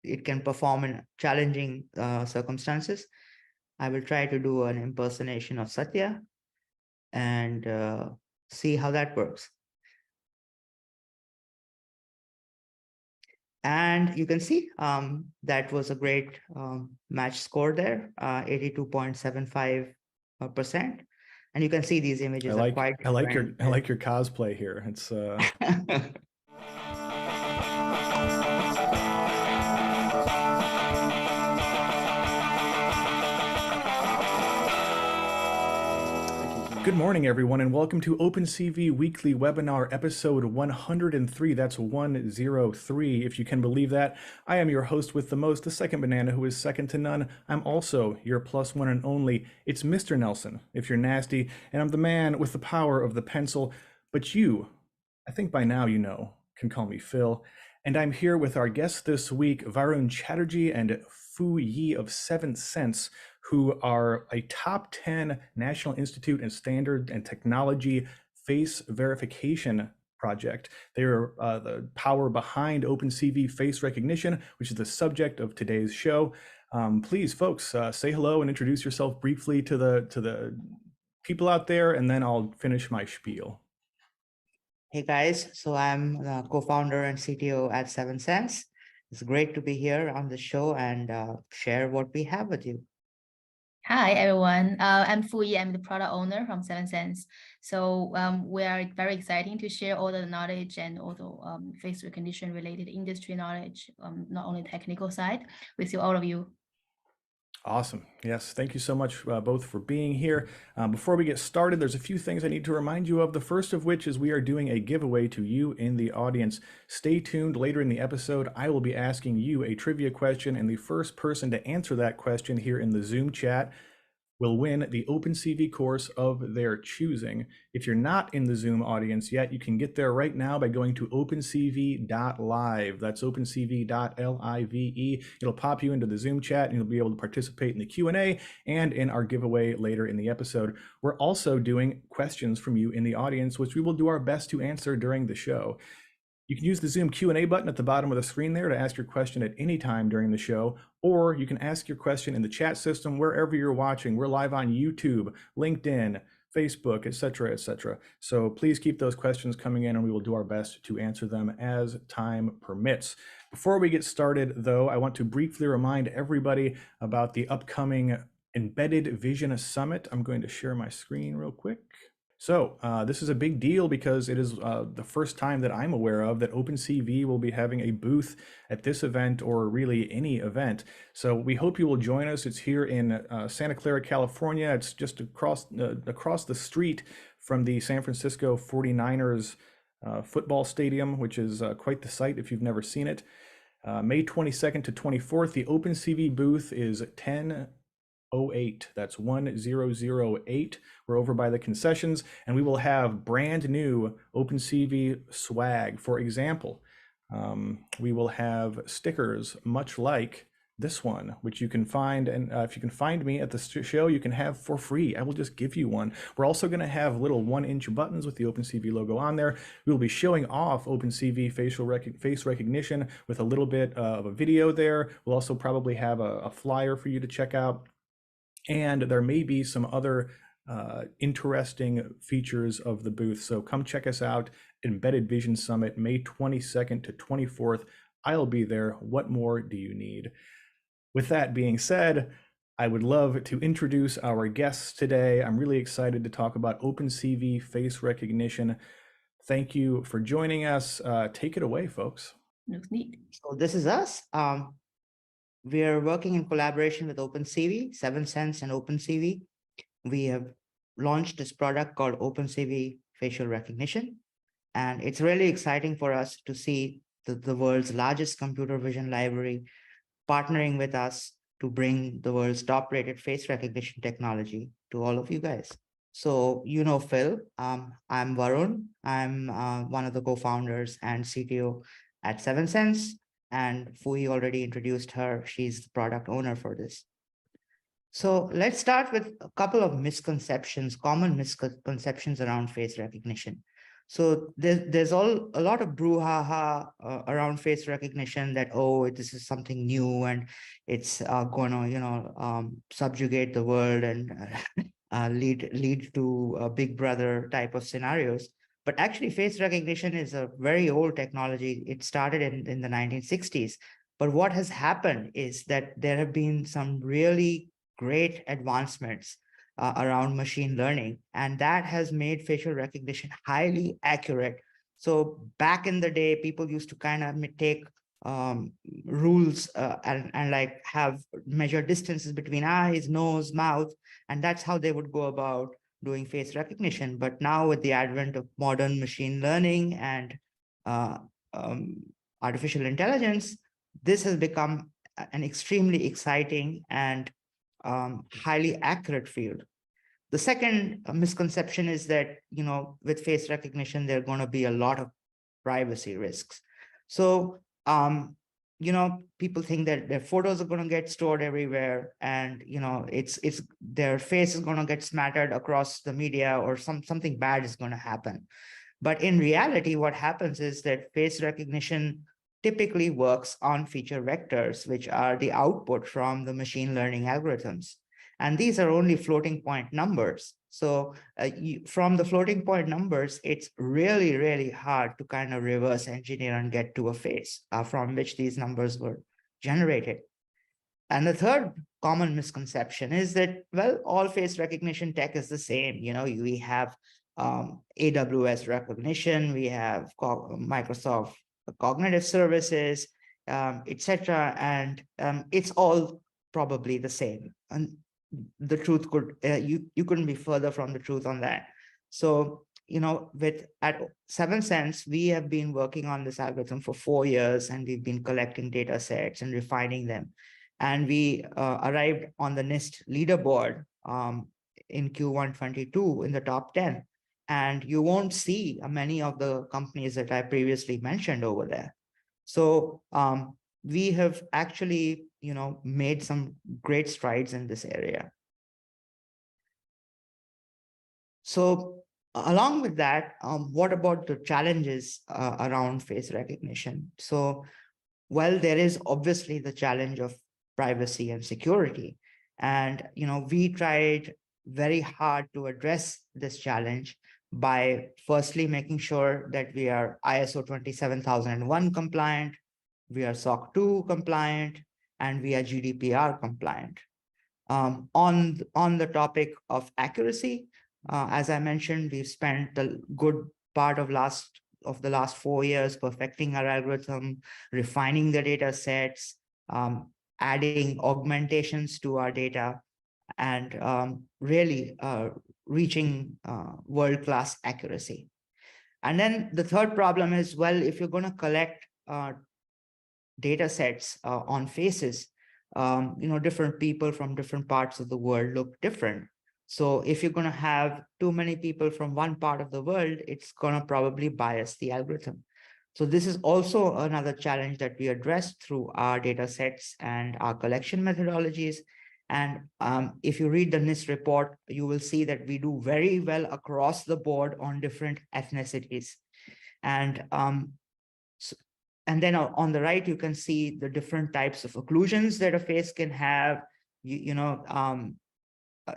it can perform in challenging circumstances. I will try to do an impersonation of Satya and see how that works. And you can see that was a great match score there, 82.75%. And you can see these images are quite different. I like your cosplay here. It's Good morning, everyone, and welcome to OpenCV Weekly Webinar episode 103. That's 103, if you can believe that. I am your host with the most, the second banana who is second to none. I'm also your plus one and only. It's Mr. Nelson, if you're nasty, and I'm the man with the power of the pencil. But you, I think by now you know, can call me Phil. And I'm here with our guests this week, Varun Chatterjee and Fu Yi of 7 Sense, who are a top 10 National Institute and Standard and Technology face verification project. They are the power behind OpenCV Face Recognition, which is the subject of today's show. Please, folks, say hello and introduce yourself briefly to the people out there, and then I'll finish my spiel. Hey guys, so I'm the co-founder and CTO at 7 Sense. It's great to be here on the show and share what we have with you. Hi, everyone. I'm Fu Yi. I'm the product owner from 7 Sense. So we are very exciting to share all the knowledge and also face recognition related industry knowledge, not only technical side, with all of you. Awesome. Yes, thank you so much both for being here. Before we get started, there's a few things I need to remind you of. The first of which is we are doing a giveaway to you in the audience. Stay tuned. Later in the episode, I will be asking you a trivia question, and the first person to answer that question here in the Zoom chat will win the OpenCV course of their choosing. If you're not in the Zoom audience yet, you can get there right now by going to opencv.live. That's opencv.live. It'll pop you into the Zoom chat and you'll be able to participate in the Q&A and in our giveaway later in the episode. We're also doing questions from you in the audience, which we will do our best to answer during the show. You can use the Zoom Q&A button at the bottom of the screen there to ask your question at any time during the show, or you can ask your question in the chat system wherever you're watching. We're live on YouTube, LinkedIn, Facebook, etc., etc. So please keep those questions coming in and we will do our best to answer them as time permits. Before we get started, though, I want to briefly remind everybody about the upcoming Embedded Vision Summit. I'm going to share my screen real quick. So this is a big deal because it is the first time that I'm aware of that OpenCV will be having a booth at this event, or really any event. So we hope you will join us. It's here in Santa Clara, California. It's just across the street from the San Francisco 49ers football stadium, which is quite the sight if you've never seen it. May 22nd to 24th, the OpenCV booth is 1008. That's 1008. We're over by the concessions, and we will have brand new OpenCV swag. For example, we will have stickers much like this one, which you can find, and if you can find me at the show, you can have for free. I will just give you one. We're also going to have little 1-inch buttons with the OpenCV logo on there. We will be showing off OpenCV face recognition with a little bit of a video there. We'll also probably have a flyer for you to check out. And there may be some other interesting features of the booth. So come check us out. Embedded Vision Summit, May 22nd to 24th. I'll be there. What more do you need? With that being said, I would love to introduce our guests today. I'm really excited to talk about OpenCV Face Recognition. Thank you for joining us. Take it away, folks. Looks neat. So this is us. We are working in collaboration with OpenCV, 7 Sense and OpenCV. We have launched this product called OpenCV Facial Recognition. And it's really exciting for us to see the world's largest computer vision library partnering with us to bring the world's top-rated face recognition technology to all of you guys. So, you know Phil, I'm Varun. I'm one of the co-founders and CTO at 7 Sense. And Fui already introduced her. She's the product owner for this. So let's start with a couple of misconceptions, common misconceptions around face recognition. So there's a lot of brouhaha around face recognition that, oh, this is something new and it's going to, subjugate the world and lead to a big brother type of scenarios. But actually, face recognition is a very old technology. It started in the 1960s. But what has happened is that there have been some really great advancements around machine learning, and that has made facial recognition highly accurate. So back in the day, people used to kind of take rules and like have measure distances between eyes, nose, mouth, and that's how they would go about doing face recognition. But now with the advent of modern machine learning and uh, um, artificial intelligence, this has become an extremely exciting and highly accurate field. The second misconception is that, with face recognition, there are going to be a lot of privacy risks. So, people think that their photos are going to get stored everywhere, and it's their face is going to get smattered across the media, or something bad is going to happen. But in reality, what happens is that face recognition typically works on feature vectors, which are the output from the machine learning algorithms. And these are only floating point numbers. So from the floating point numbers, it's really, really hard to kind of reverse engineer and get to a face from which these numbers were generated. And the third common misconception is that, well, all face recognition tech is the same. We have AWS recognition, we have Microsoft cognitive services, etc. And it's all probably the same. And the truth you couldn't be further from the truth on that. So, at 7sense, we have been working on this algorithm for 4 years, and we've been collecting data sets and refining them. And we arrived on the NIST leaderboard in Q1 22 in the top 10. And you won't see many of the companies that I previously mentioned over there. So we have actually, made some great strides in this area. So along with that, what about the challenges around face recognition? So, well, there is obviously the challenge of privacy and security. And, we tried very hard to address this challenge by firstly making sure that we are ISO 27001 compliant, we are SOC 2 compliant, and we are GDPR compliant. On the topic of accuracy, as I mentioned, we've spent a good part of the last 4 years perfecting our algorithm, refining the data sets, adding augmentations to our data, and really reaching world-class accuracy. And then the third problem is, well, if you're going to collect data sets on faces, different people from different parts of the world look different. So if you're going to have too many people from one part of the world, it's going to probably bias the algorithm. So this is also another challenge that we address through our data sets and our collection methodologies. And if you read the NIST report, you will see that we do very well across the board on different ethnicities. And then on the right, you can see the different types of occlusions that a face can have.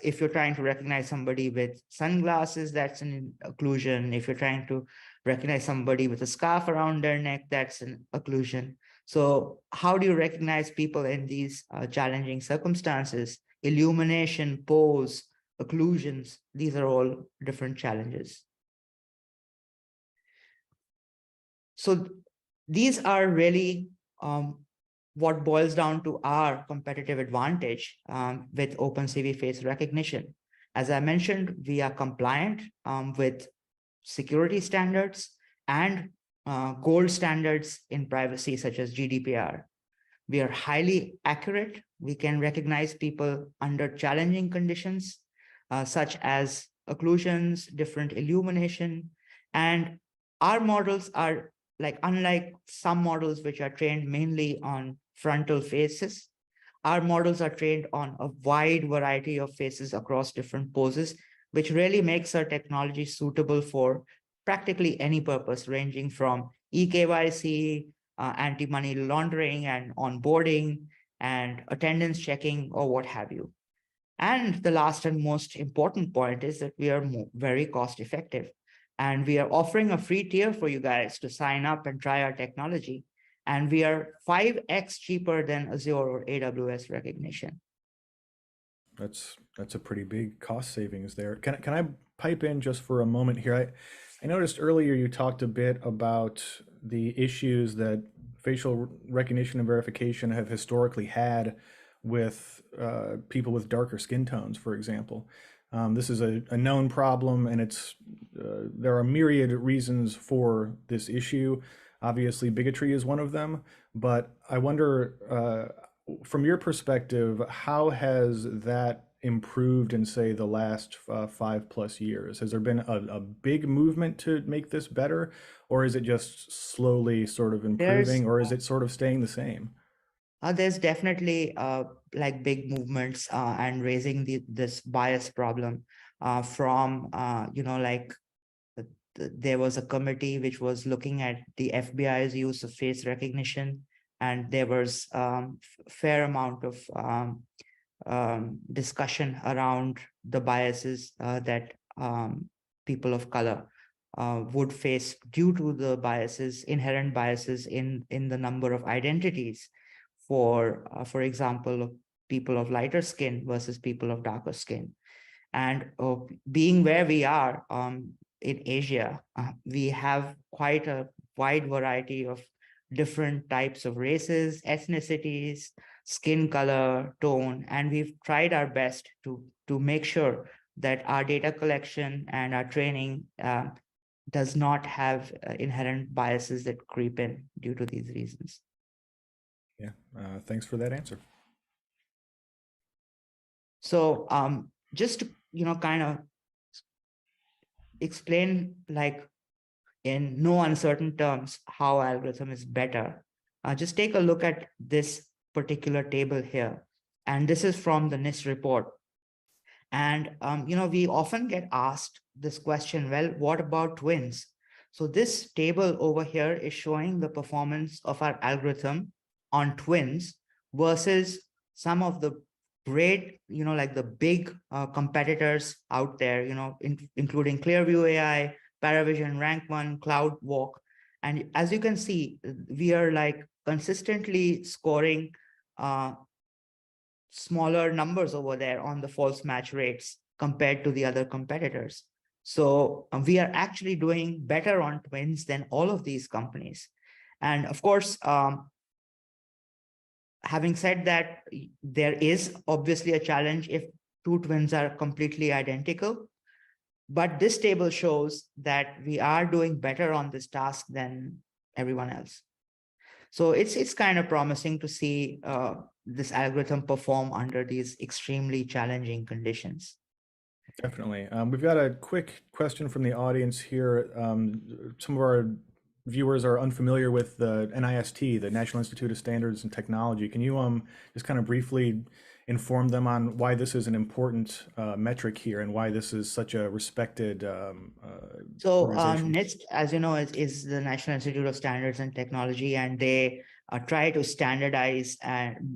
If you're trying to recognize somebody with sunglasses, that's an occlusion. If you're trying to recognize somebody with a scarf around their neck, that's an occlusion. So how do you recognize people in these challenging circumstances? Illumination, pose, occlusions, these are all different challenges. So these are really what boils down to our competitive advantage with OpenCV Face Recognition. As I mentioned, we are compliant with security standards and gold standards in privacy, such as GDPR. We are highly accurate. We can recognize people under challenging conditions, such as occlusions, different illumination, and our models are unlike some models which are trained mainly on frontal faces. Our models are trained on a wide variety of faces across different poses, which really makes our technology suitable for practically any purpose, ranging from eKYC, anti-money laundering and onboarding, and attendance checking, or what have you. And the last and most important point is that we are very cost effective. And we are offering a free tier for you guys to sign up and try our technology. And we are 5x cheaper than Azure or AWS recognition. That's a pretty big cost savings there. Can I pipe in just for a moment here? I noticed earlier you talked a bit about the issues that facial recognition and verification have historically had with people with darker skin tones, for example. This is a known problem, and there are myriad reasons for this issue. Obviously, bigotry is one of them, but I wonder, from your perspective, how has that improved in, say, the last 5+ years? Has there been a big movement to make this better, or is it just slowly sort of improving, or is it sort of staying the same? There's definitely like big movements and raising this bias problem from, there was a committee which was looking at the FBI's use of face recognition, and there was fair amount of discussion around the biases that people of color would face due to the inherent biases in the number of identities for example, people of lighter skin versus people of darker skin. And being where we are in Asia, we have quite a wide variety of different types of races, ethnicities, skin color, tone, and we've tried our best to make sure that our data collection and our training does not have inherent biases that creep in due to these reasons. Yeah, thanks for that answer. So just to, kind of explain, like, in no uncertain terms, how algorithm is better, just take a look at this particular table here. And this is from the NIST report. And, we often get asked this question, well, what about twins? So this table over here is showing the performance of our algorithm on twins versus some of the great, like the big competitors out there, including Clearview AI, Paravision, Rank1, CloudWalk. And as you can see, we are like consistently scoring smaller numbers over there on the false match rates compared to the other competitors. So we are actually doing better on twins than all of these companies. And of course, having said that, there is obviously a challenge if two twins are completely identical. But this table shows that we are doing better on this task than everyone else. So it's kind of promising to see this algorithm perform under these extremely challenging conditions. Definitely. We've got a quick question from the audience here. Some of our viewers are unfamiliar with the NIST, the National Institute of Standards and Technology. Can you just kind of briefly inform them on why this is an important metric here and why this is such a respected organization? NIST, as you know, is the National Institute of Standards and Technology, and they try to standardize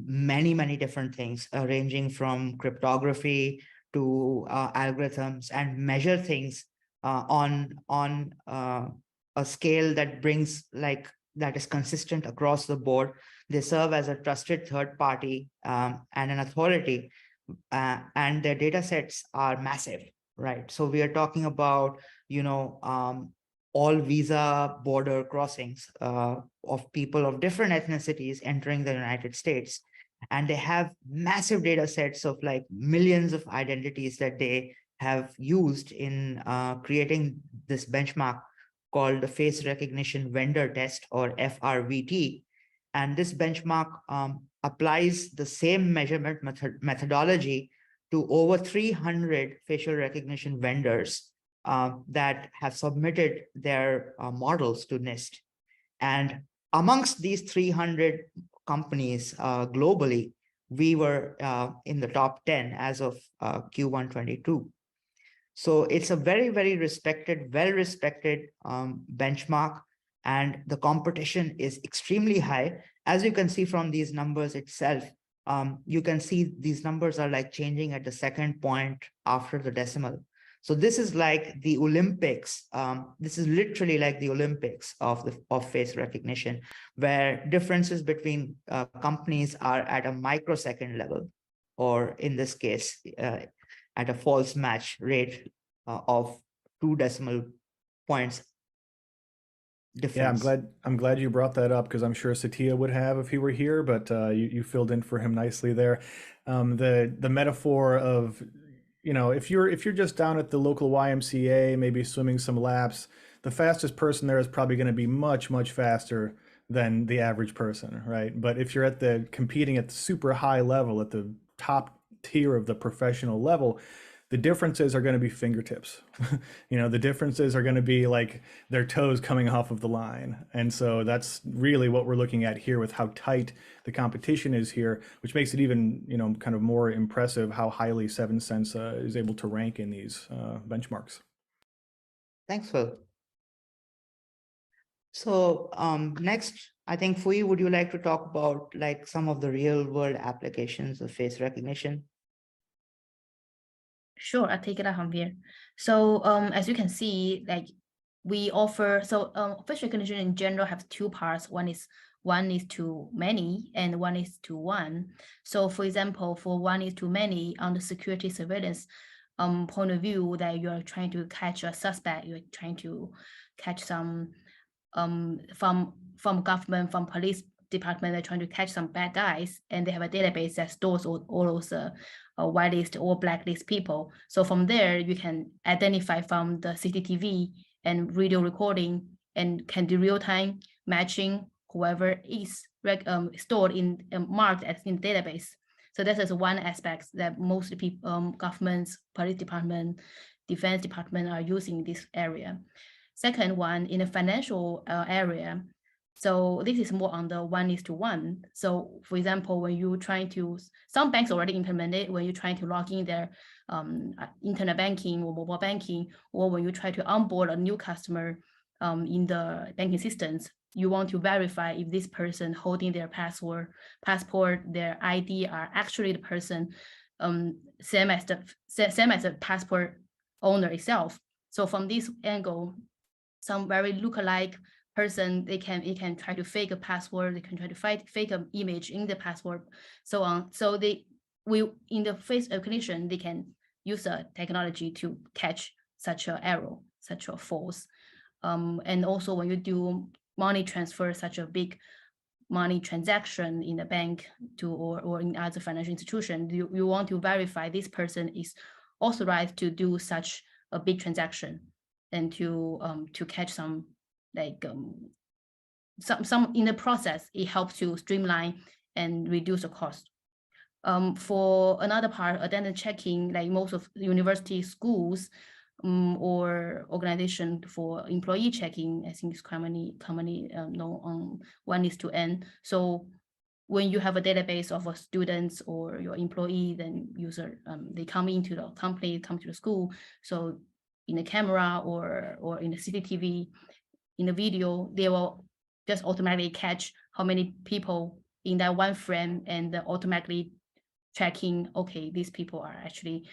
many different things, ranging from cryptography to algorithms, and measure things on a scale that that is consistent across the board. They serve as a trusted third party and an authority, and their data sets are massive, right? So we are talking about, all visa border crossings of people of different ethnicities entering the United States. And they have massive data sets of like millions of identities that they have used in creating this benchmark called the Face Recognition Vendor Test, or FRVT. And this benchmark applies the same measurement methodology to over 300 facial recognition vendors that have submitted their models to NIST. And amongst these 300 companies globally, we were in the top 10 as of Q1 22. So it's a very, very respected, well-respected benchmark, and the competition is extremely high. As you can see from these numbers itself, you can see these numbers are like changing at the second point after the decimal. So this is like the Olympics. This is literally like the Olympics of face recognition, where differences between companies are at a microsecond level, or in this case, at a false match rate of 2 decimal points difference. Yeah, I'm glad you brought that up, because I'm sure Satya would have if he were here, but you filled in for him nicely there. The metaphor of, if you're just down at the local YMCA, maybe swimming some laps, the fastest person there is probably going to be much, much faster than the average person, right? But if you're competing at the super high level, at the top tier of the professional level, the differences are going to be fingertips. The differences are going to be like their toes coming off of the line. And so that's really what we're looking at here with how tight the competition is here, which makes it even, kind of more impressive how highly 7sense is able to rank in these benchmarks. Thanks, Phil. So next, I think Fui, would you like to talk about like some of the real world applications of face recognition? Sure, I'll take it out from here. So as you can see, like we offer, face recognition in general have 2 parts. One is to many and one is to one. So for example, for one is to many, on the security surveillance point of view, that you are trying to catch a suspect, you're trying to catch some from government, from police department, they're trying to catch some bad guys, and they have a database that stores all those whitelist or blacklist people. So from there, you can identify from the CCTV and video recording, and can do real-time matching whoever is stored in marked as in the database. So this is one aspect that most people, governments, police department, defense department are using this area. Second one, in the financial area, so this is more on the 1:1. So for example, when you're trying to, some banks already implemented, when you're trying to log in their internet banking or mobile banking, or when you try to onboard a new customer in the banking systems, you want to verify if this person holding their passport, their ID are actually the person, same as the passport owner itself. So from this angle, some very lookalike person, it can try to fake a password, they can try to fake an image in the password, so on. So in the face recognition, they can use a technology to catch such an error, such a false. And also when you do money transfer, such a big money transaction in a bank or in other financial institution, you want to verify this person is authorized to do such a big transaction, and to catch some some in the process, it helps to streamline and reduce the cost. For another part, attendance checking, like most of university schools or organization for employee checking, I think is commonly known on 1:n. So when you have a database of students or your employee, then user they come into the company, come to the school. So in the camera or in the CCTV, in the video, they will just automatically catch how many people in that one frame, and automatically tracking, okay, these people are actually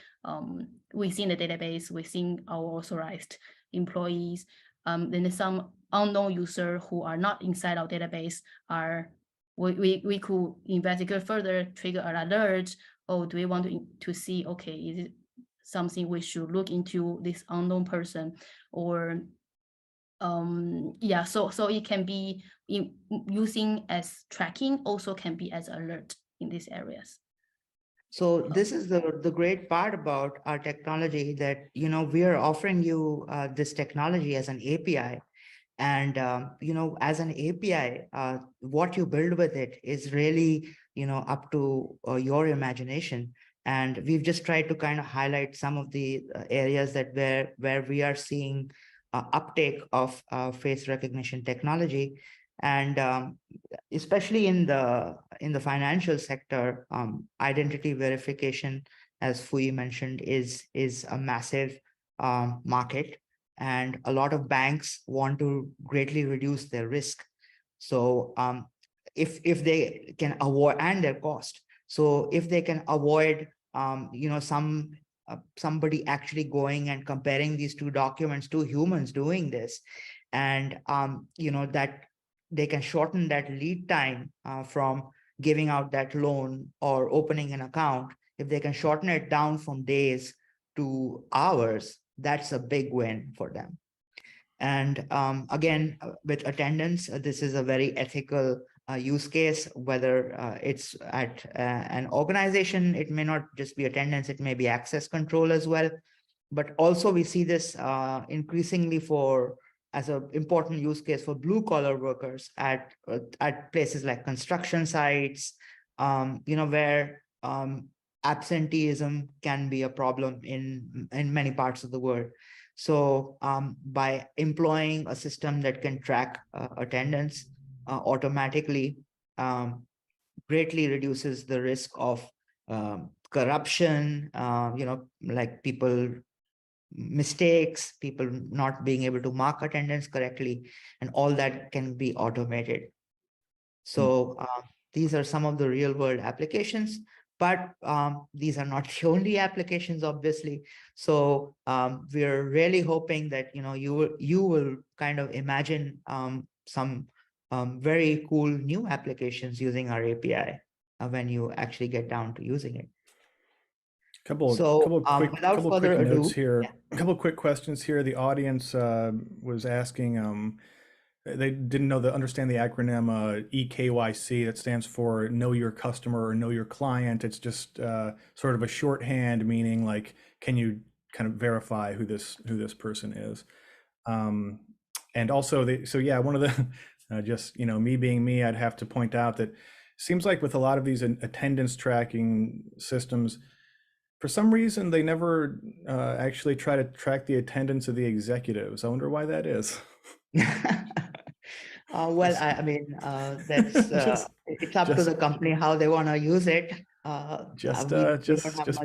within the database, within our authorized employees. Then some unknown user who are not inside our database are, we could investigate further, trigger an alert, or do we want to see, okay, is it something we should look into this unknown person, or yeah, so it can be using as tracking, also can be as alert in these areas. So this is the great part about our technology, that we are offering you this technology as an API, and as an API, what you build with it is really up to your imagination. And we've just tried to kind of highlight some of the areas that where we are seeing uptake of face recognition technology, and especially in the financial sector, identity verification, as Fui mentioned, is a massive market, and a lot of banks want to greatly reduce their risk. So if they can avoid, and their cost. So if they can avoid, somebody actually going and comparing these two documents, two humans doing this, and that they can shorten that lead time from giving out that loan or opening an account. If they can shorten it down from days to hours, that's a big win for them. And again, with attendance, this is a very ethical use case, whether it's at an organization. It may not just be attendance, it may be access control as well. But also we see this increasingly as an important use case for blue collar workers at places like construction sites, where absenteeism can be a problem in many parts of the world. So by employing a system that can track attendance automatically, greatly reduces the risk of corruption, like mistakes, people not being able to mark attendance correctly, and all that can be automated. So these are some of the real world applications, but these are not the only applications, obviously. So we're really hoping that you will kind of imagine some very cool new applications using our API when you actually get down to using it. Couple quick notes here. Yeah. A couple quick questions here. The audience was asking. They didn't understand the acronym EKYC. That stands for Know Your Customer or Know Your Client. It's just sort of a shorthand meaning like, can you kind of verify who this person is? And also, one of the just me being me, I'd have to point out that seems like with a lot of these attendance tracking systems, for some reason they never actually try to track the attendance of the executives. I wonder why that is. Well, I mean, that's it's up to the company how they want to use it. Just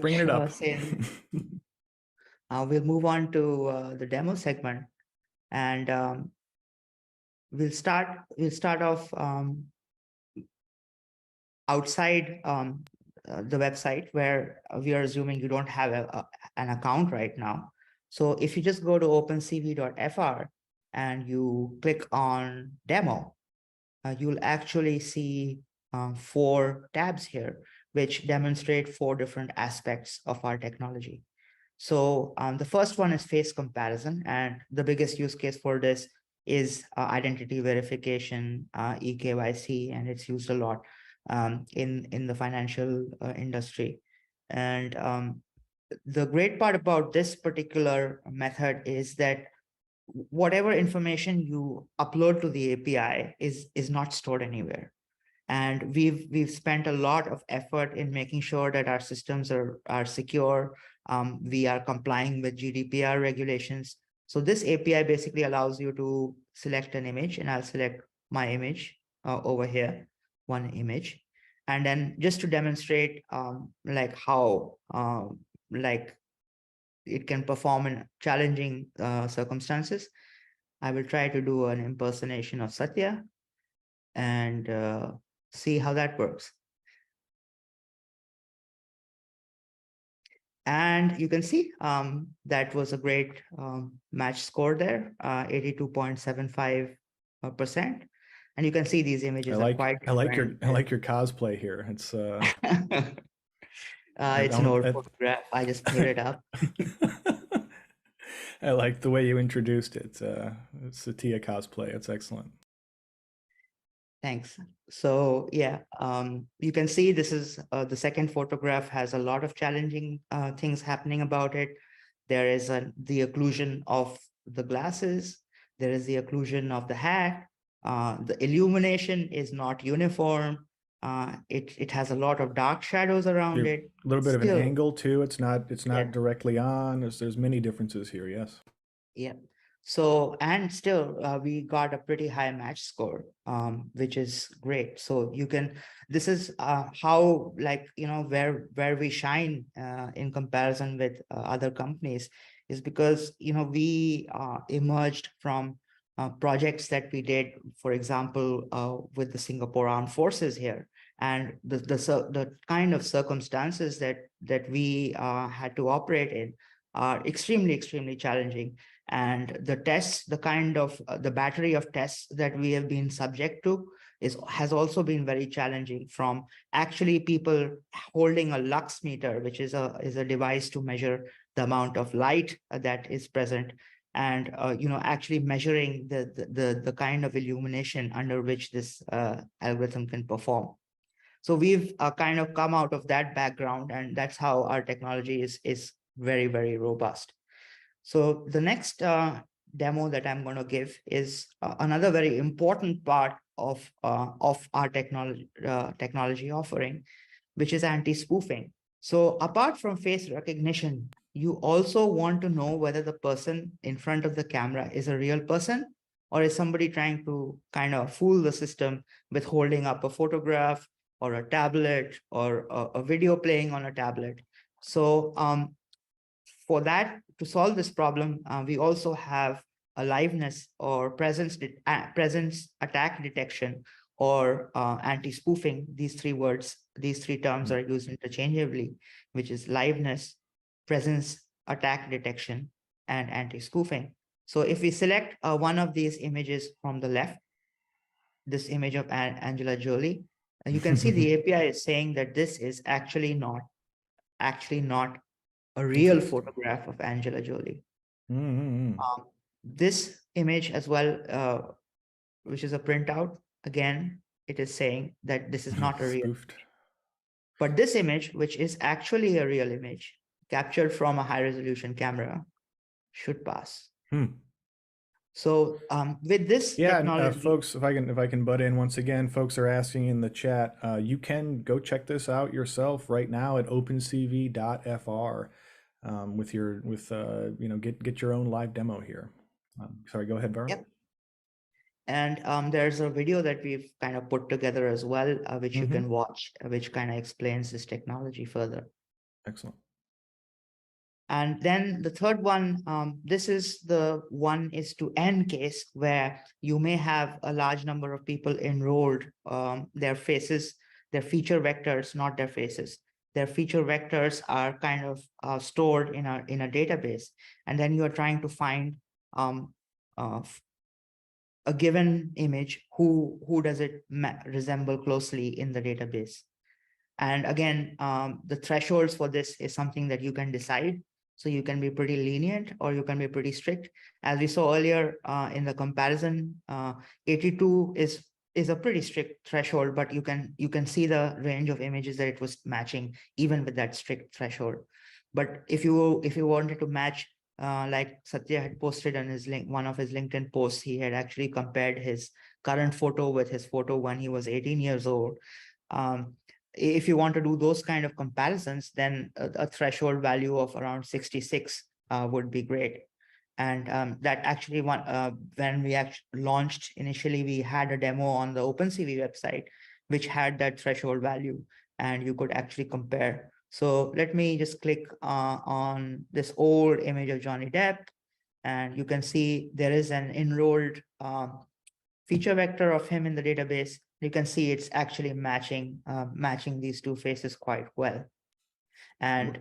bringing it up. We'll move on to the demo segment, and we'll start off outside the website, where we are assuming you don't have an account right now. So if you just go to opencv.fr and you click on demo, you'll actually see 4 tabs here, which demonstrate 4 different aspects of our technology. So the first one is face comparison, and the biggest use case for this is identity verification, EKYC, and it's used a lot in the financial industry. And the great part about this particular method is that whatever information you upload to the API is not stored anywhere. And we've spent a lot of effort in making sure that our systems are secure. We are complying with GDPR regulations. So this API basically allows you to select an image, and I'll select my image over here, one image. And then just to demonstrate like how it can perform in challenging circumstances, I will try to do an impersonation of Satya and see how that works. And you can see that was a great match score there, 82.75%. And you can see these images are quite different. I like your cosplay here. It's it's an old photograph. I just put it up. I like the way you introduced it. It's Satya cosplay. It's excellent. Thanks. So yeah, you can see this is the second photograph has a lot of challenging things happening about it. There is the occlusion of the glasses. There is the occlusion of the hat. The illumination is not uniform. It has a lot of dark shadows around it. A little bit of an angle too. It's not directly on. There's many differences here. Yes. Yeah. So, and still we got a pretty high match score, which is great. So you can, this is how, like, where we shine in comparison with other companies is because, we emerged from projects that we did, for example, with the Singapore Armed Forces here, and the kind of circumstances that we had to operate in are extremely challenging. And the tests, the kind of the battery of tests that we have been subject to has also been very challenging, from actually people holding a lux meter, which is a device to measure the amount of light that is present, and actually measuring the kind of illumination under which this algorithm can perform. So we've kind of come out of that background, and that's how our technology is very robust. So the next demo that I'm going to give is another very important part of our technology offering, which is anti-spoofing. So apart from face recognition, you also want to know whether the person in front of the camera is a real person, or is somebody trying to kind of fool the system with holding up a photograph or a tablet or a video playing on a tablet. So for that, to solve this problem, we also have a liveness or presence attack detection, or anti-spoofing. These three terms are used interchangeably, which is liveness, presence attack detection, and anti-spoofing. So if we select one of these images from the left, this image of Angela Jolie, you can see the API is saying that this is actually not a real photograph of Angela Jolie. This image as well, which is a printout, again, it is saying that this is not a real. Spoofed. But this image, which is actually a real image captured from a high resolution camera, should pass. So with this technology, folks, if I can butt in once again, folks are asking in the chat, you can go check this out yourself right now at opencv.fr get your own live demo here. Sorry, go ahead, Vera. Yep. And there's a video that we've kind of put together as well, which you can watch, which kind of explains this technology further. Excellent. And then the third one, this is the 1:n case, where you may have a large number of people enrolled, their faces, their feature vectors, not their faces. Their feature vectors are kind of stored in a database. And then you are trying to find a given image, who does it resemble closely in the database. And again, the thresholds for this is something that you can decide. So you can be pretty lenient or you can be pretty strict. As we saw earlier in the comparison, 82 is a pretty strict threshold, but you can see the range of images that it was matching even with that strict threshold. But if you wanted to match, like Satya had posted on his one of his LinkedIn posts, he had actually compared his current photo with his photo when he was 18 years old. If you want to do those kind of comparisons, then a threshold value of around 66 would be great. And that actually when we actually launched initially, we had a demo on the OpenCV website, which had that threshold value, and you could actually compare. So let me just click on this old image of Johnny Depp, and you can see there is an enrolled feature vector of him in the database. You can see it's actually matching these two faces quite well. And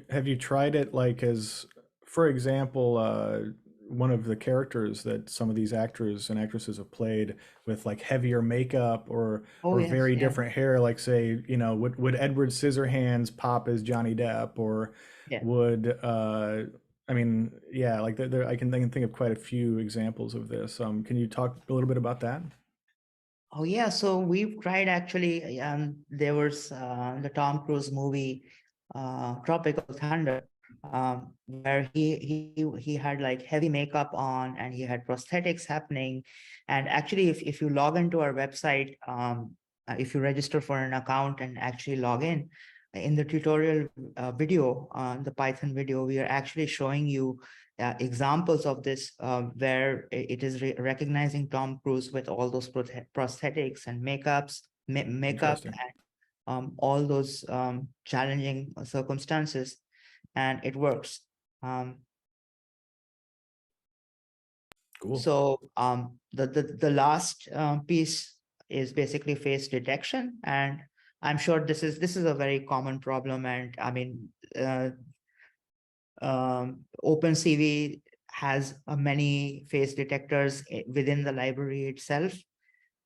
have you tried it, like, as, for example, one of the characters that some of these actors and actresses have played with, like, heavier makeup or very different hair, like, say, would Edward Scissorhands pop as Johnny Depp, or would I mean, yeah, like I can think of quite a few examples of this. Can you talk a little bit about that? Oh yeah, so we've tried actually. There was the Tom Cruise movie, Tropical Thunder, where he had like heavy makeup on and he had prosthetics happening. And actually, if you log into our website, if you register for an account and actually log in the tutorial video, the Python video, we are actually showing you examples of this, where it is recognizing Tom Cruise with all those prosthetics and makeup and all those challenging circumstances, and it works. Cool. So the last piece is basically face detection, and I'm sure this is a very common problem. And I mean, OpenCV has many face detectors within the library itself.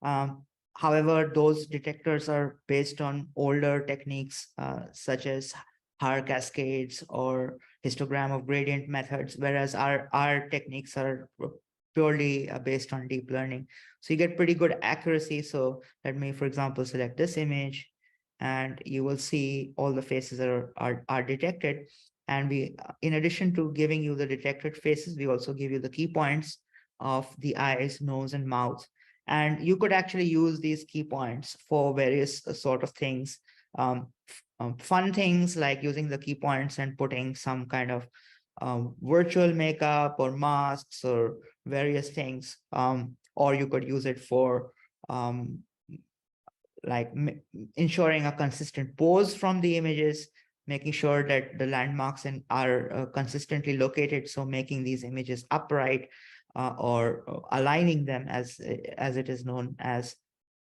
However, those detectors are based on older techniques such as Haar cascades or histogram of gradient methods, whereas our techniques are purely based on deep learning. So you get pretty good accuracy. So let me, for example, select this image, and you will see all the faces are detected. And we, in addition to giving you the detected faces, we also give you the key points of the eyes, nose, and mouth. And you could actually use these key points for various sort of things, fun things like using the key points and putting some kind of virtual makeup or masks or various things. Or you could use it for like ensuring a consistent pose from the images, making sure that the landmarks are consistently located. So making these images upright or aligning them as it is known as.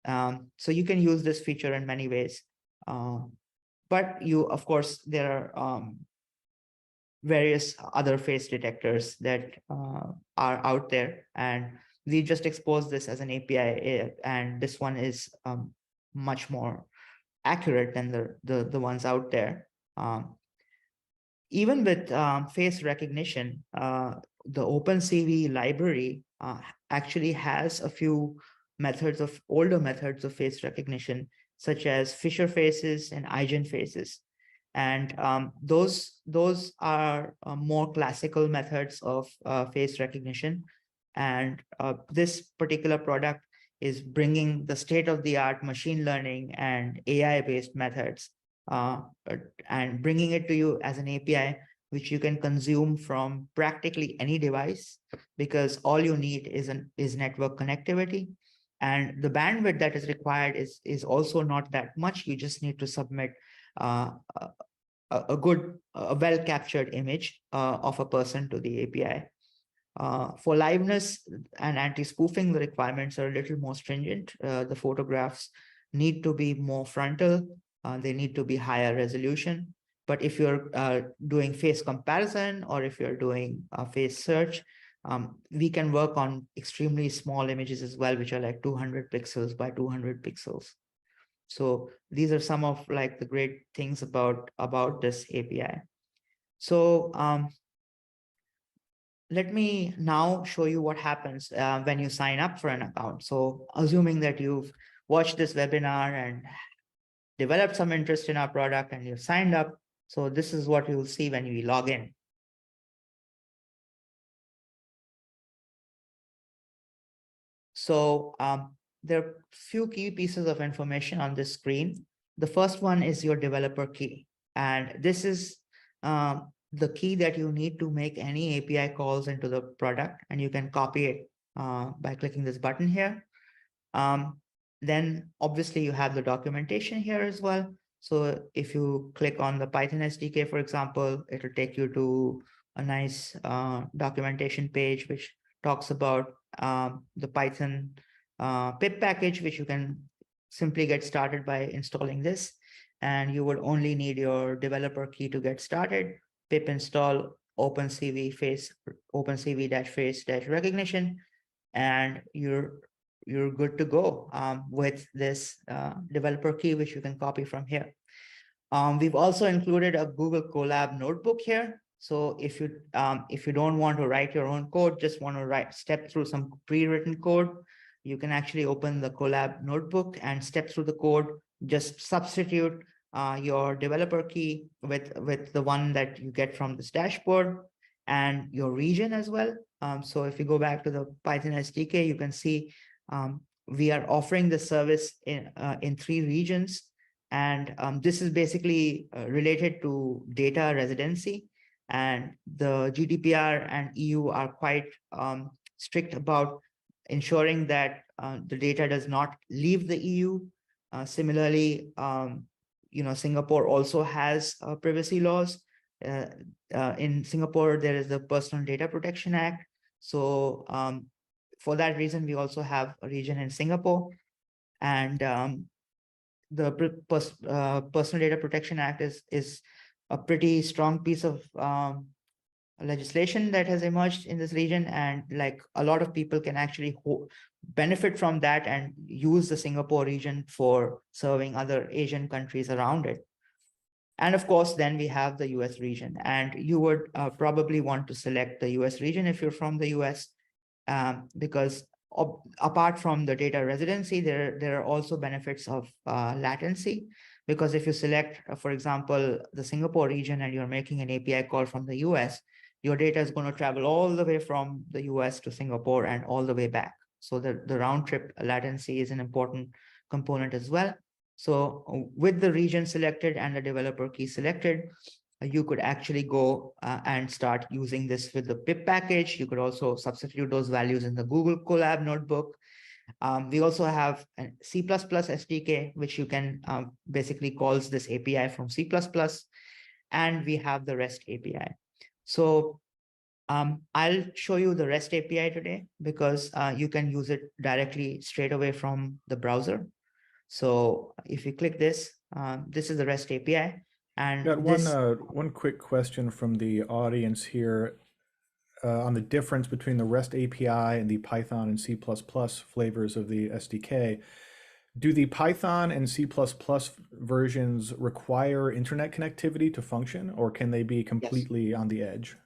So you can use this feature in many ways. But of course, there are various other face detectors that are out there, and we just expose this as an API, and this one is much more accurate than the ones out there. Even with face recognition, the OpenCV library actually has a few older methods of face recognition, such as Fisher faces and Igen faces. And those are more classical methods of face recognition. And this particular product is bringing the state-of-the-art machine learning and AI-based methods and bringing it to you as an API, which you can consume from practically any device, because all you need is network connectivity. And the bandwidth that is required is also not that much. You just need to submit a well-captured image of a person to the API. For liveness and anti-spoofing, the requirements are a little more stringent. The photographs need to be more frontal. They need to be higher resolution. But if you're doing face comparison, or if you're doing face search, we can work on extremely small images as well, which are like 200 pixels by 200 pixels. So these are some of like the great things about this API. So let me now show you what happens when you sign up for an account. So assuming that you've watched this webinar and developed some interest in our product and you've signed up. So this is what you'll see when you log in. So there are few key pieces of information on this screen. The first one is your developer key. And this is the key that you need to make any API calls into the product, and you can copy it by clicking this button here. Then obviously you have the documentation here as well. So if you click on the Python SDK, for example, it'll take you to a nice documentation page, which talks about the Python pip package, which you can simply get started by installing this. And you would only need your developer key to get started. Pip install OpenCV Face Recognition, and you're good to go with this developer key, which you can copy from here. We've also included a Google Colab notebook here. So if you don't want to write your own code, just want to step through some pre-written code, you can actually open the Colab notebook and step through the code. Just substitute your developer key with the one that you get from this dashboard, and your region as well. So if you go back to the Python SDK, you can see we are offering the service in 3 regions. And this is basically related to data residency. And the GDPR and EU are quite strict about ensuring that the data does not leave the EU. Similarly, Singapore also has privacy laws. in Singapore, there is the Personal Data Protection Act. So for that reason, we also have a region in Singapore. And the Personal Data Protection Act is a pretty strong piece of legislation that has emerged in this region, and like a lot of people can actually benefit from that and use the Singapore region for serving other Asian countries around it. And of course, then we have the US region, and you would probably want to select the US region if you're from the US, because apart from the data residency, there are also benefits of latency. Because if you select, for example, the Singapore region and you're making an API call from the US, your data is going to travel all the way from the US to Singapore and all the way back. So the round trip latency is an important component as well. So with the region selected and the developer key selected, you could actually go and start using this with the pip package. You could also substitute those values in the Google Colab notebook. We also have a C++ SDK, which you can basically calls this API from C++, and we have the REST API. So I'll show you the REST API today because you can use it directly straight away from the browser. So if you click this, this is the REST API. And got one quick question from the audience here on the difference between the REST API and the Python and C++ flavors of the SDK. Do the Python and C++ versions require internet connectivity to function, or can they be completely on the edge?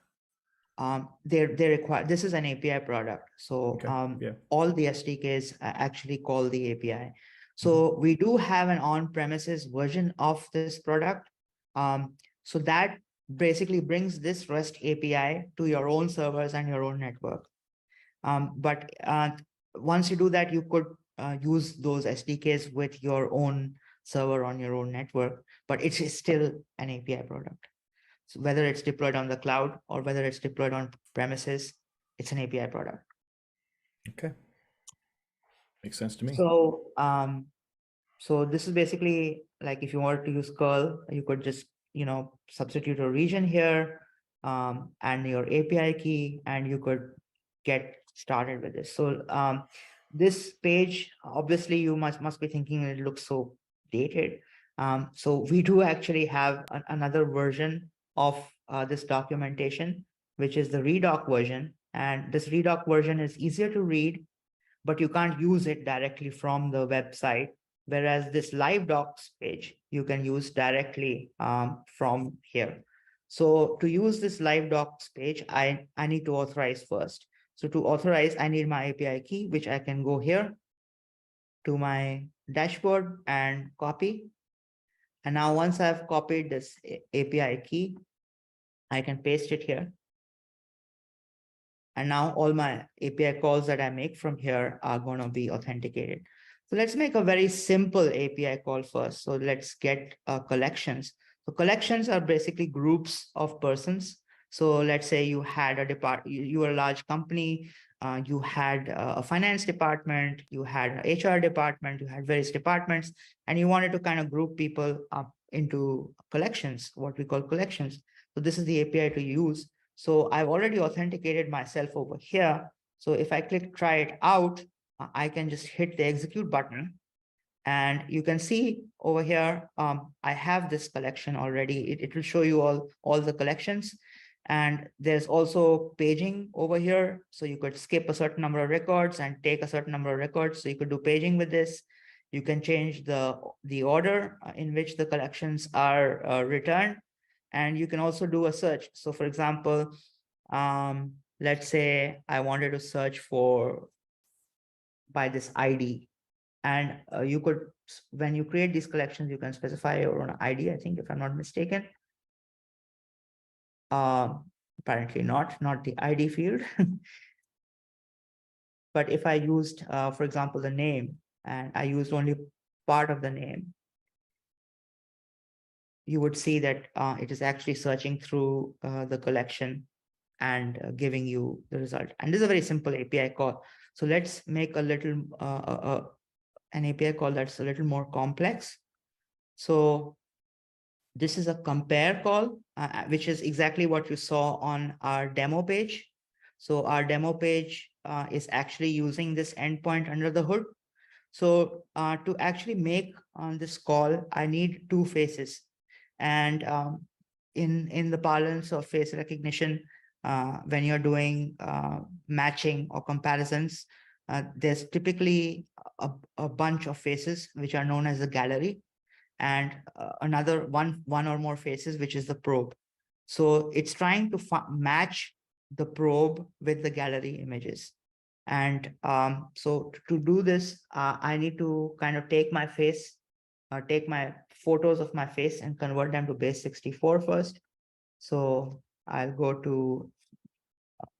They require, this is an API product. So all the SDKs actually call the API. So we do have an on-premises version of this product. So that basically brings this REST API to your own servers and your own network. But once you do that, you could use those SDKs with your own server on your own network, but it is still an API product. So whether it's deployed on the cloud or whether it's deployed on premises, it's an API product. Okay. Makes sense to me. So, so this is basically like if you wanted to use curl, you could just, substitute a region here and your API key, and you could get started with this. So this page, obviously you must be thinking it looks so dated. So we do actually have another version of this documentation, which is the redoc version. And this redoc version is easier to read, but you can't use it directly from the website. Whereas this live docs page, you can use directly from here. So to use this live docs page, I need to authorize first. So to authorize, I need my API key, which I can go here to my dashboard and copy. And now once I've copied this API key, I can paste it here. And now all my API calls that I make from here are going to be authenticated. So let's make a very simple API call first. So let's get collections. So collections are basically groups of persons. So let's say you had you were a large company, you had a finance department, you had an HR department, you had various departments, and you wanted to kind of group people up into collections, what we call collections. So this is the API to use. So I've already authenticated myself over here. So if I click try it out, I can just hit the execute button. And you can see over here, I have this collection already. It will show you all the collections. And there's also paging over here. So you could skip a certain number of records and take a certain number of records. So you could do paging with this. You can change the order in which the collections are returned. And you can also do a search. So for example, let's say I wanted to search by this ID. And you could, when you create these collections, you can specify your own ID, I think, if I'm not mistaken. Apparently not the ID field. But if I used, for example, the name, and I used only part of the name, you would see that it is actually searching through the collection and giving you the result. And this is a very simple API call. So let's make a little an API call that's a little more complex. So This is a compare call, which is exactly what you saw on our demo page. So our demo page is actually using this endpoint under the hood. So to actually make this call, I need two faces. And in the parlance of face recognition, when you're doing matching or comparisons, there's typically a bunch of faces which are known as a gallery, and another one or more faces, which is the probe. So it's trying to match the probe with the gallery images. And so to do this, I need to kind of take my face, take my photos of my face and convert them to base 64 first. So I'll go to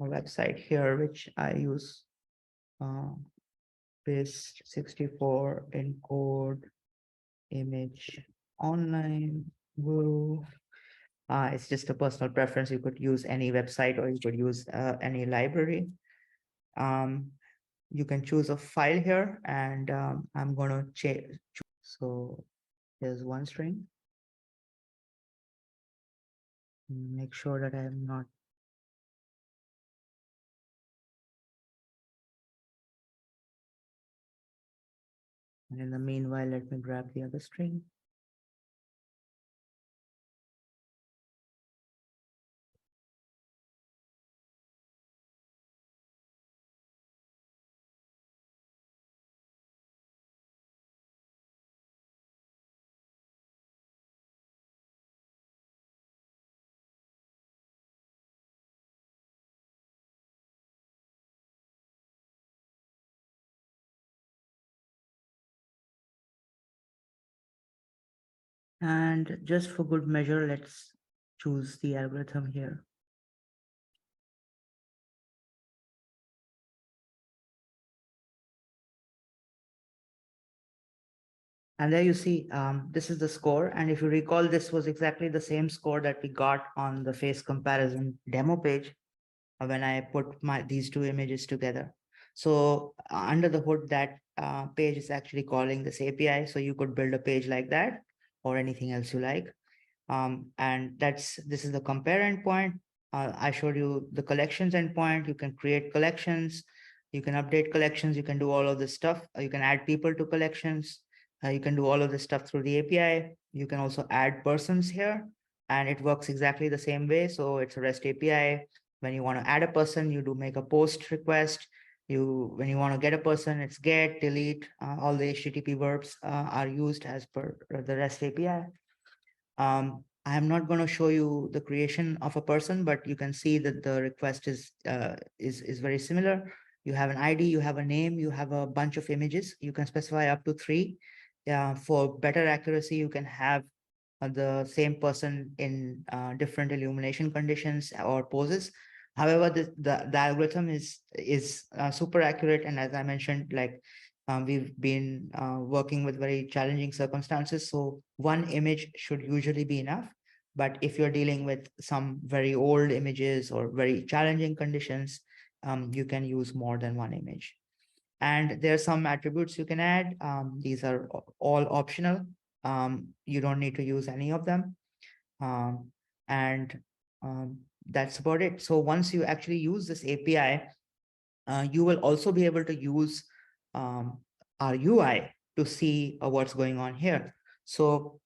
a website here, which I use, base 64 encode image online guru. It's just a personal preference. You could use any website or you could use any library. You can choose a file here, and I'm going to change. So here's one string. Make sure that I'm not. And in the meanwhile, let me grab the other string. And just for good measure, let's choose the algorithm here. And there you see, this is the score. And if you recall, this was exactly the same score that we got on the face comparison demo page when I put these two images together. So under the hood, that page is actually calling this API. So you could build a page like that or anything else you like. And this is the compare endpoint. I showed you the collections endpoint. You can create collections. You can update collections. You can do all of this stuff. You can add people to collections. You can do all of this stuff through the API. You can also add persons here, and it works exactly the same way. So it's a REST API. When you want to add a person, you do make a post request. When you want to get a person, it's get, delete. All the HTTP verbs are used as per the REST API. I'm not going to show you the creation of a person, but you can see that the request is very similar. You have an ID, you have a name, you have a bunch of images. You can specify up to 3. For better accuracy, you can have the same person in different illumination conditions or poses. However, the algorithm is super accurate, and as I mentioned, like we've been working with very challenging circumstances, so one image should usually be enough. But if you're dealing with some very old images or very challenging conditions, you can use more than one image. And there are some attributes you can add. These are all optional. You don't need to use any of them. And that's about it. So once you actually use this API, you will also be able to use our UI to see what's going on here. So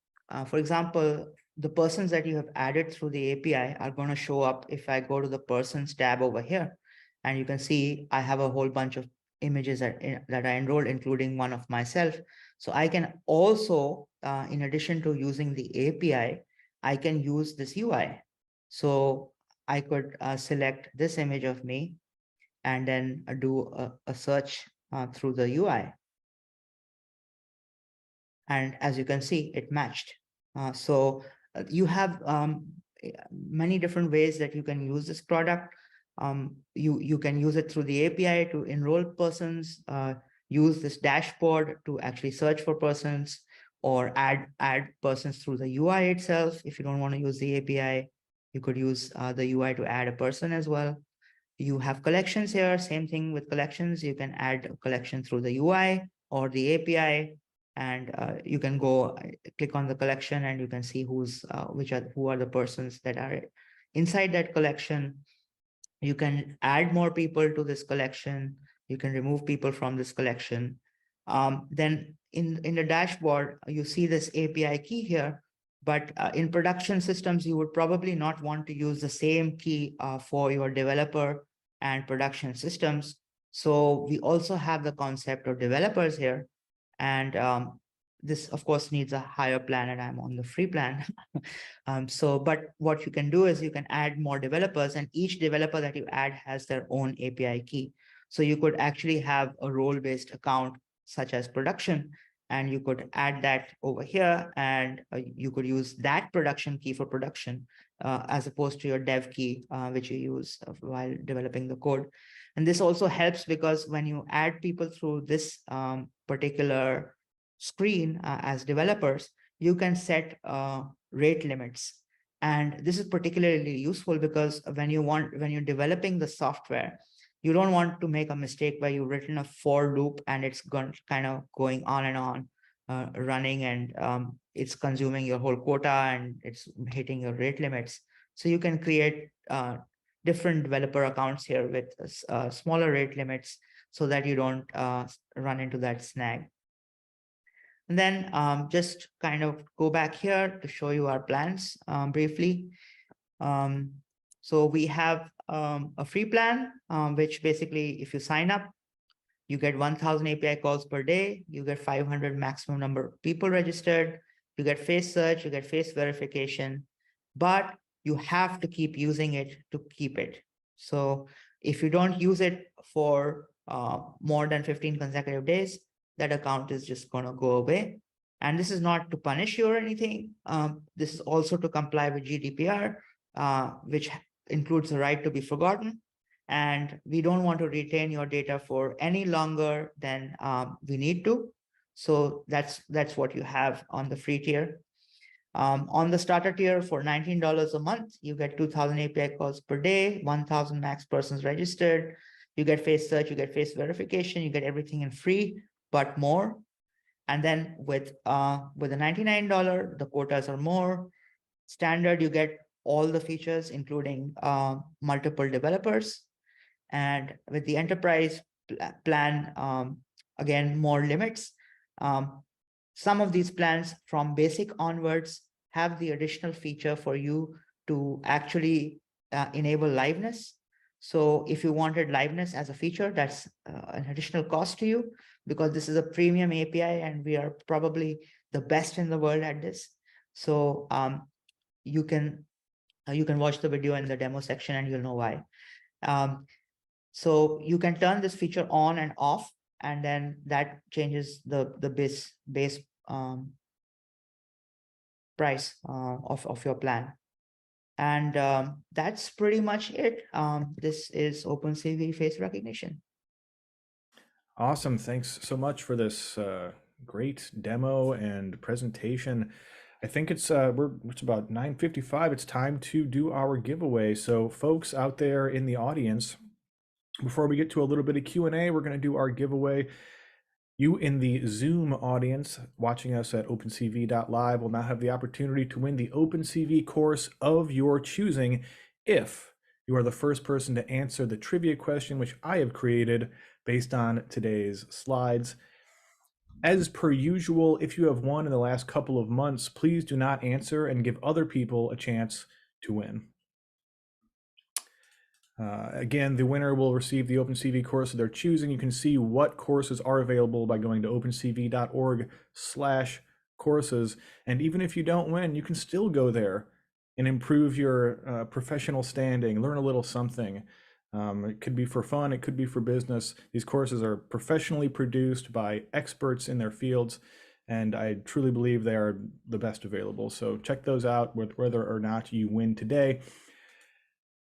for example, the persons that you have added through the API are going to show up if I go to the persons tab over here. And you can see I have a whole bunch of images that I enrolled, including one of myself. So I can also, in addition to using the API, I can use this UI. So I could select this image of me and then do a search through the UI. And as you can see, it matched. So you have many different ways that you can use this product. You can use it through the API to enroll persons, use this dashboard to actually search for persons, or add persons through the UI itself. If you don't want to use the API, you could use the UI to add a person as well. You have collections here, same thing with collections. You can add a collection through the UI or the API. and you can go click on the collection, and you can see who are the persons that are inside that collection. You can add more people to this collection. You can remove people from this collection. Then in the dashboard, you see this API key here, but in production systems, you would probably not want to use the same key for your developer and production systems. So we also have the concept of developers here. And this, of course, needs a higher plan, and I'm on the free plan. But what you can do is you can add more developers, and each developer that you add has their own API key. So you could actually have a role-based account such as production, and you could add that over here, and you could use that production key for production as opposed to your dev key, which you use while developing the code. And this also helps because when you add people through this particular screen as developers, you can set rate limits. And this is particularly useful because when you're developing the software, you don't want to make a mistake where you've written a for loop and it's kind of going on and on, running, and it's consuming your whole quota and it's hitting your rate limits. So you can create different developer accounts here with smaller rate limits so that you don't run into that snag. And then just kind of go back here to show you our plans briefly. So we have a free plan, which basically, if you sign up, you get 1,000 API calls per day, you get 500 maximum number of people registered, you get face search, you get face verification, but you have to keep using it to keep it. So if you don't use it for more than 15 consecutive days, that account is just going to go away. And this is not to punish you or anything. This is also to comply with GDPR, which includes the right to be forgotten. And we don't want to retain your data for any longer than we need to. So that's what you have on the free tier. On the starter tier for $19 a month, you get 2,000 API calls per day, 1,000 max persons registered. You get face search, you get face verification, you get everything in free, but more. And then with the $99, the quotas are more. Standard, you get all the features, including multiple developers. And with the enterprise plan, again, more limits. Some of these plans from basic onwards have the additional feature for you to actually enable liveness. So if you wanted liveness as a feature, that's an additional cost to you, because this is a premium API and we are probably the best in the world at this. So you can watch the video in the demo section and you'll know why. So you can turn this feature on and off, and then that changes the base price of your plan. And that's pretty much it. This is OpenCV Face Recognition. Awesome. Thanks so much for this great demo and presentation. I think it's about 9:55. It's time to do our giveaway. So folks out there in the audience, before we get to a little bit of Q&A, we're going to do our giveaway. You in the Zoom audience watching us at OpenCV.live will now have the opportunity to win the OpenCV course of your choosing if you are the first person to answer the trivia question, which I have created based on today's slides. As per usual, if you have won in the last couple of months, please do not answer and give other people a chance to win. Again, the winner will receive the OpenCV course of their choosing. You can see what courses are available by going to opencv.org/courses. And even if you don't win, you can still go there and improve your professional standing, learn a little something. It could be for fun, it could be for business. These courses are professionally produced by experts in their fields, and I truly believe they are the best available. So check those out with whether or not you win today.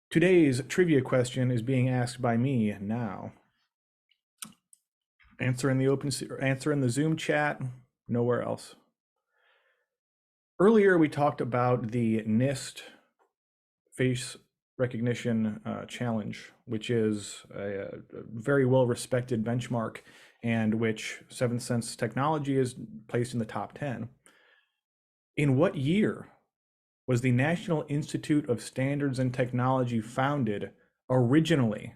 Today's trivia question is being asked by me now. Answer in the Zoom chat, nowhere else. Earlier, we talked about the NIST face recognition challenge, which is a very well-respected benchmark and which Seventh Sense technology is placed in the top 10. In what year was the National Institute of Standards and Technology founded originally?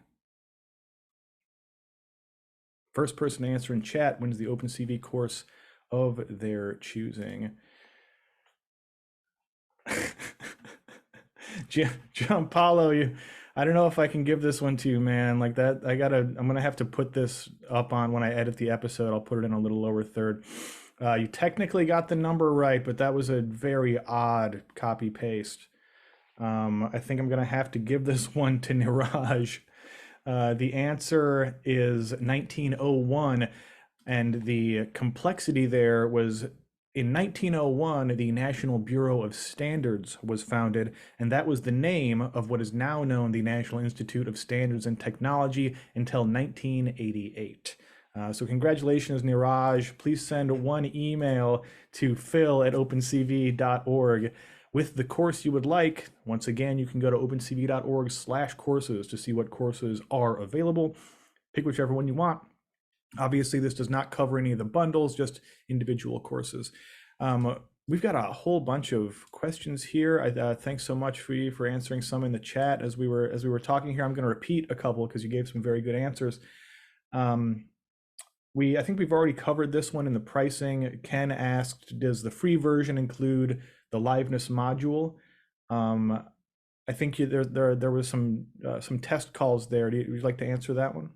First person to answer in chat wins the OpenCV course of their choosing. Gianpaolo, I don't know if I can give this one to you, man. Like that, I'm gonna have to put this up on when I edit the episode. I'll put it in a little lower third. You technically got the number right, but that was a very odd copy paste. I think I'm gonna have to give this one to Niraj. The answer is 1901, and the complexity there was in 1901, the National Bureau of Standards was founded, and that was the name of what is now known the National Institute of Standards and Technology until 1988. So congratulations, Niraj. Please send one email to phil@opencv.org with the course you would like. Once again, you can go to opencv.org/courses to see what courses are available. Pick whichever one you want. Obviously, this does not cover any of the bundles, just individual courses. We've got a whole bunch of questions here. Thanks so much for answering some in the chat as we were talking here. I'm going to repeat a couple because you gave some very good answers. I think we've already covered this one in the pricing. Ken asked, does the free version include the liveness module? I think there was some test calls there. Would you like to answer that one?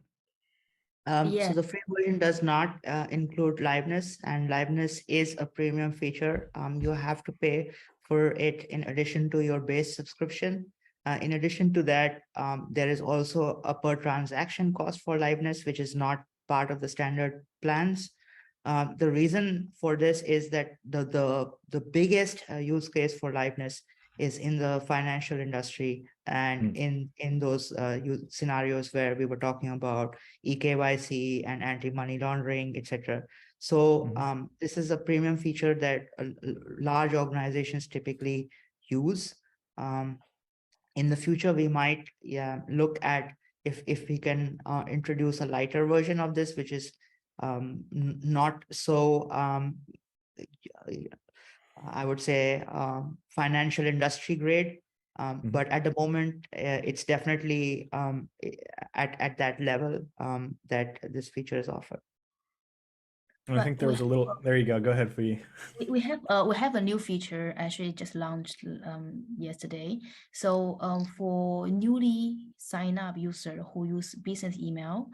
So the free version does not include liveness, and liveness is a premium feature. You have to pay for it in addition to your base subscription. In addition to that, there is also a per transaction cost for liveness, which is not part of the standard plans. The reason for this is that the biggest use case for liveness is in the financial industry and in those scenarios where we were talking about eKYC and anti-money laundering, etc. So this is a premium feature that large organizations typically use. In the future, we might look at if we can introduce a lighter version of this, which is not so I would say financial industry grade, but at the moment it's definitely at that level that this feature is offered. And I think there was a little. There you go. Go ahead, Fui. We have a new feature actually just launched yesterday. So for newly signed up user who use business email,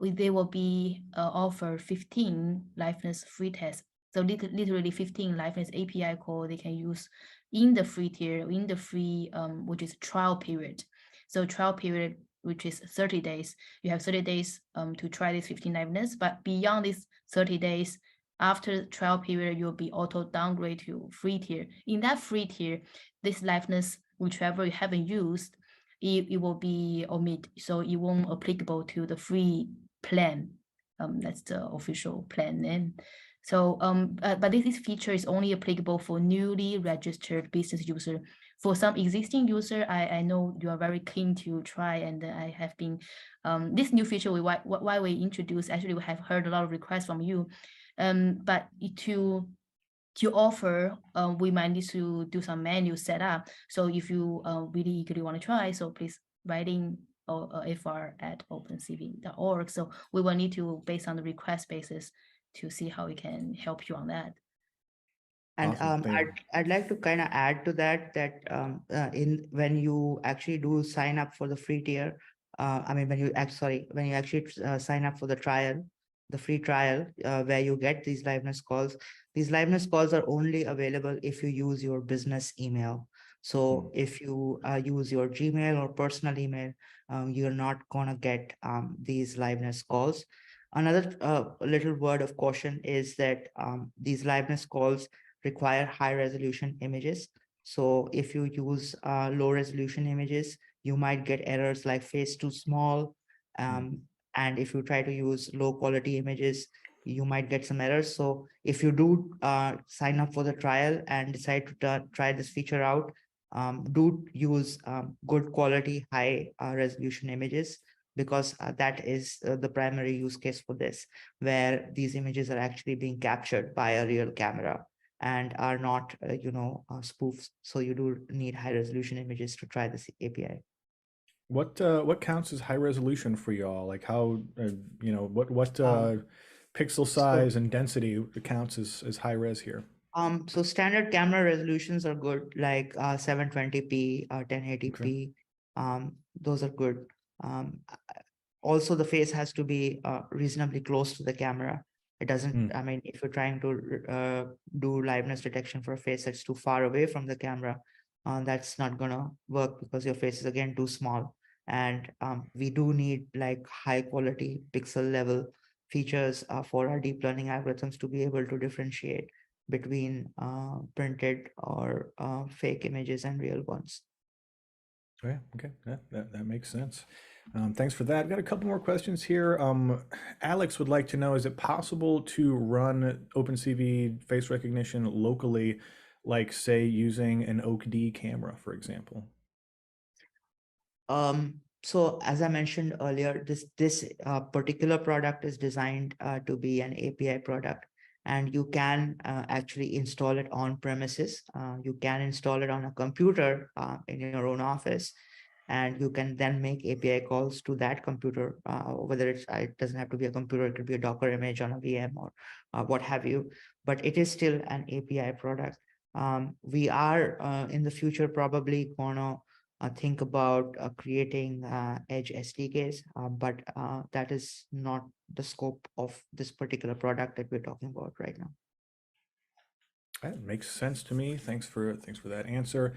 they will be offered 15 liveness free tests. So literally 15 liveness API call they can use in the free tier, in the free which is trial period. So trial period, which is 30 days. You have 30 days to try this 15 liveness, but beyond these 30 days, after trial period, you'll be auto downgrade to free tier. In that free tier, this liveness, whichever you haven't used, it will be omit. So it won't applicable to the free plan. That's the official plan name. So, but this feature is only applicable for newly registered business user. For some existing user, I know you are very keen to try, and I have been, this new feature, why we introduced, actually we have heard a lot of requests from you, but to offer, we might need to do some manual setup. So if you really eagerly want to try, so please write in fr@opencv.org. So we will need to, based on the request basis, to see how we can help you on that. And Awesome. I'd like to kind of add to that when you actually do sign up for the free tier, when you actually sign up for the trial, the free trial, where you get these liveness calls are only available if you use your business email. So if you use your Gmail or personal email, you're not gonna get these liveness calls. Another little word of caution is that these liveness calls require high resolution images. So if you use low resolution images, you might get errors like face too small. And if you try to use low quality images, you might get some errors. So if you do sign up for the trial and decide to try this feature out, do use good quality, high resolution images, because that is the primary use case for this, where these images are actually being captured by a real camera and are not, spoofs. So you do need high resolution images to try this API. What counts as high resolution for y'all? Like how, what pixel size and density counts as high res here? So standard camera resolutions are good, like 720p, 1080p. Okay. Those are good. Also, the face has to be reasonably close to the camera. It doesn't, I mean, if you're trying to do liveness detection for a face that's too far away from the camera, that's not gonna work because your face is again too small. And we do need like high quality pixel level features for our deep learning algorithms to be able to differentiate between printed or fake images and real ones. Okay, okay, that makes sense. Thanks for that. I've got a couple more questions here. Alex would like to know, is it possible to run OpenCV face recognition locally, like say using an OAK-D camera, for example? So as I mentioned earlier, this particular product is designed to be an API product, and you can actually install it on premises. You can install it on a computer in your own office, and you can then make API calls to that computer, whether it doesn't have to be a computer, it could be a Docker image on a VM or what have you, but it is still an API product. We are in the future probably gonna think about creating edge SDKs, but that is not the scope of this particular product that we're talking about right now. That makes sense to me. Thanks for that answer.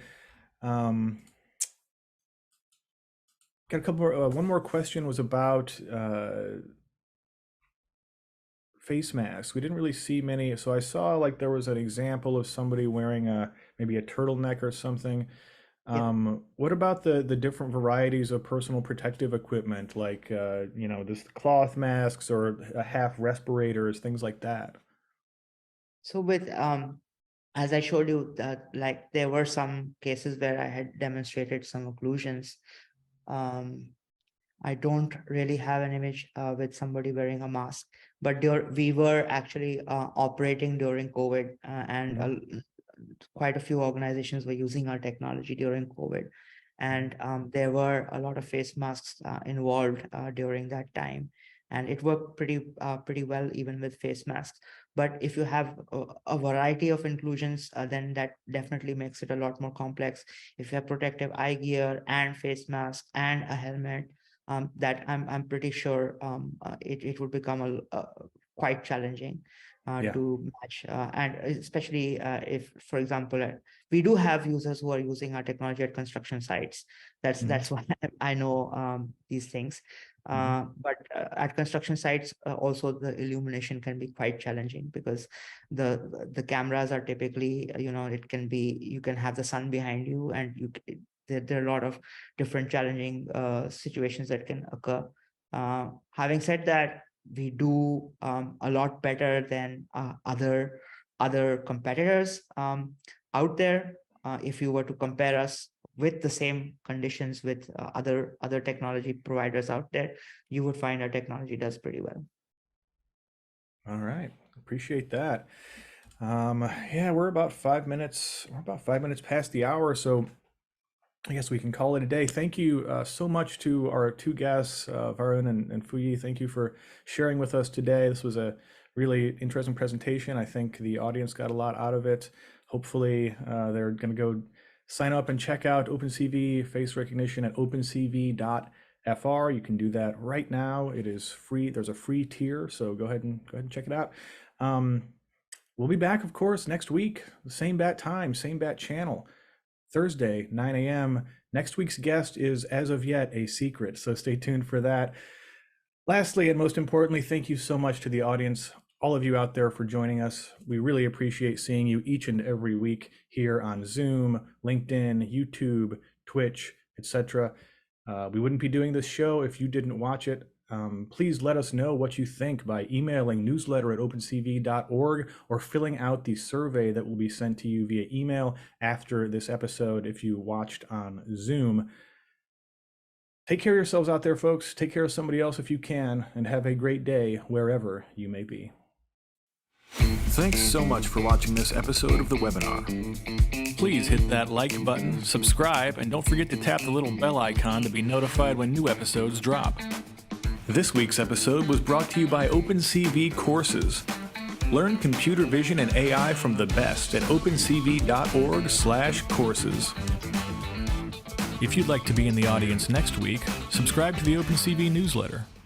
Got a couple more. One more question was about face masks. We didn't really see many. So I saw like there was an example of somebody wearing maybe a turtleneck or something. What about the different varieties of personal protective equipment, like this cloth masks or half respirators, things like that? So with as I showed you that, like, there were some cases where I had demonstrated some occlusions. I don't really have an image with somebody wearing a mask, but we were actually operating during COVID, and quite a few organizations were using our technology during COVID. And there were a lot of face masks involved during that time. And it worked pretty well even with face masks. But if you have a variety of inclusions, then that definitely makes it a lot more complex. If you have protective eye gear and face mask and a helmet, that I'm pretty sure it would become quite challenging to match, and especially if, for example, we do have users who are using our technology at construction sites. That's why I know these things. But at construction sites, also the illumination can be quite challenging because the cameras are typically, it can be, you can have the sun behind you, and there are a lot of different challenging situations that can occur. Having said that, we do a lot better than other competitors out there. If you were to compare us with the same conditions with other technology providers out there, you would find our technology does pretty well. All right, appreciate that. Yeah, we're about 5 minutes. We're about 5 minutes past the hour, so I guess we can call it a day. Thank you so much to our two guests, Varun and Fuyi. Thank you for sharing with us today. This was a really interesting presentation. I think the audience got a lot out of it. Hopefully, they're going to go sign up and check out OpenCV Face Recognition at opencv.fr. You can do that right now. It is free. There's a free tier, so go ahead and check it out. We'll be back, of course, next week. The same bat time, same bat channel. Thursday, 9 a.m. Next week's guest is, as of yet, a secret, so stay tuned for that. Lastly, and most importantly, thank you so much to the audience, all of you out there, for joining us. We really appreciate seeing you each and every week here on Zoom, LinkedIn, YouTube, Twitch, etc. We wouldn't be doing this show if you didn't watch it. Please let us know what you think by emailing newsletter@opencv.org or filling out the survey that will be sent to you via email after this episode if you watched on Zoom. Take care of yourselves out there, folks. Take care of somebody else if you can, and have a great day wherever you may be. Thanks so much for watching this episode of the webinar. Please hit that like button, subscribe, and don't forget to tap the little bell icon to be notified when new episodes drop. This week's episode was brought to you by OpenCV Courses. Learn computer vision and AI from the best at opencv.org/courses. If you'd like to be in the audience next week, subscribe to the OpenCV newsletter.